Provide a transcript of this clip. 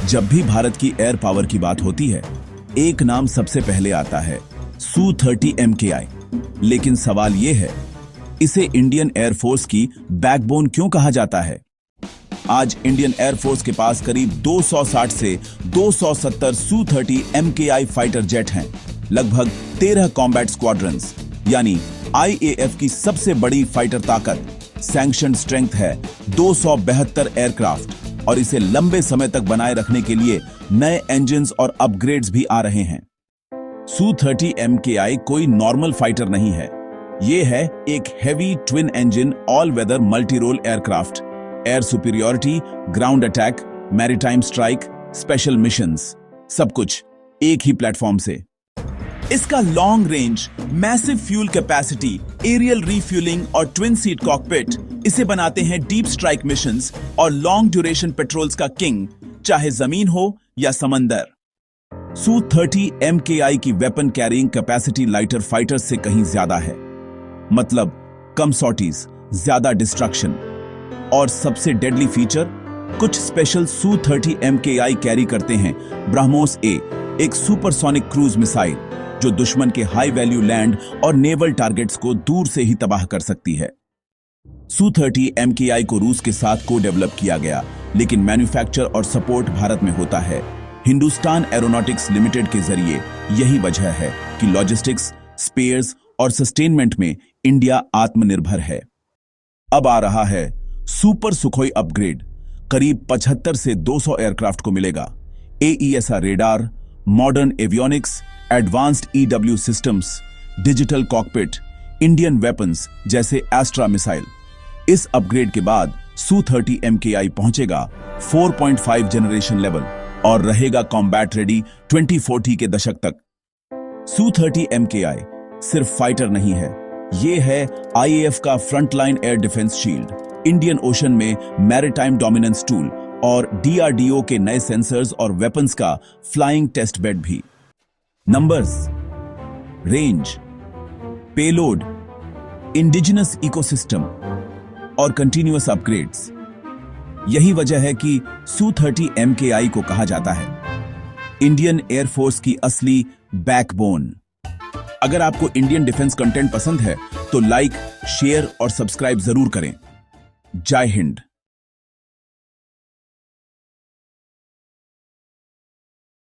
जब भी भारत की एयर पावर की बात होती है, एक नाम सबसे पहले आता है, Su-30 MKI। लेकिन सवाल ये है, इसे इंडियन एयरफोर्स की बैकबोन क्यों कहा जाता है? आज इंडियन एयरफोर्स के पास करीब 260 से 270 Su-30 MKI फाइटर जेट हैं, लगभग 13 कॉम्बैट स्क्वाड्रंस, यानी IAF की सबसे बड़ी फाइटर ताकत। सैंक्शनड स्ट्रेंथ है 272 एयरक्राफ्ट, और इसे लंबे समय तक बनाए रखने के लिए नए इंजन्स और अपग्रेड्स भी आ रहे हैं। Su-30 MKI कोई नॉर्मल फाइटर नहीं है, ये है एक heavy twin engine all weather multi role aircraft. Air superiority, ground attack, maritime strike, special missions, सब कुछ एक ही प्लेटफॉर्म से। इसका long range, massive fuel capacity, aerial refuelling और ट्विन सीट कॉकपिट इसे बनाते हैं डीप स्ट्राइक मिशंस और लॉन्ग ड्यूरेशन पेट्रोल्स का किंग, चाहे जमीन हो या समंदर। Su-30 MKI की weapon carrying capacity lighter fighters से कहीं ज्यादा है, मतलब कम सॉर्टीज, ज्यादा डिस्ट्रक्शन, और सबसे डेडली फीचर, कुछ स्पेशल Su-30 MKI कैरी करते हैं ब्रह्मोस A, एक सुपरसोनिक क्रूज मिसाइल जो दुश्मन के हाई वैल्यू लैंड और नेवल टारगेट्स को दूर से ही तबाह कर सकती है। Su-30 MKI को रूस के साथ को डेवलप किया गया, लेकिन मैन्युफैक्चर और सपोर्ट भारत में होता है हिंदुस्तान एरोनॉटिक्स लिमिटेड के जरिए। यही वजह है कि लॉजिस्टिक्स, स्पेयर्स और सस्टेनमेंट में इंडिया आत्मनिर्भर है। अब आ रहा है सुपर सुखोई अपग्रेड, करीब 75 से 200 एयरक्राफ्ट को मिलेगा AESR radar, modern avionics, advanced EW systems, digital cockpit, Indian weapons जैसे एस्ट्रा मिसाइल। इस अपग्रेड के बाद Su-30 MKI पहुंचेगा 4.5 जनरेशन लेवल और रहेगा कॉम्बैट रेडी 2040 के दशक तक। Su-30 MKI सिर्फ फाइटर नहीं है, ये है IAF का frontline air defence shield, Indian ocean में मैरीटाइम डोमिनेंस टूल और DRDO के नए सेंसर्स और वेपन्स का फ्लाइंग टेस्ट बेड भी। Numbers, range, payload, indigenous ecosystem और कंटिन्यूअस अपग्रेड्स, यही वजह है कि Su-30 MKI को कहा जाता है इंडियन एयरफोर्स की असली बैकबोन। अगर आपको इंडियन डिफेंस कंटेंट पसंद है तो लाइक, शेयर और सब्सक्राइब जरूर करें। जय हिंद।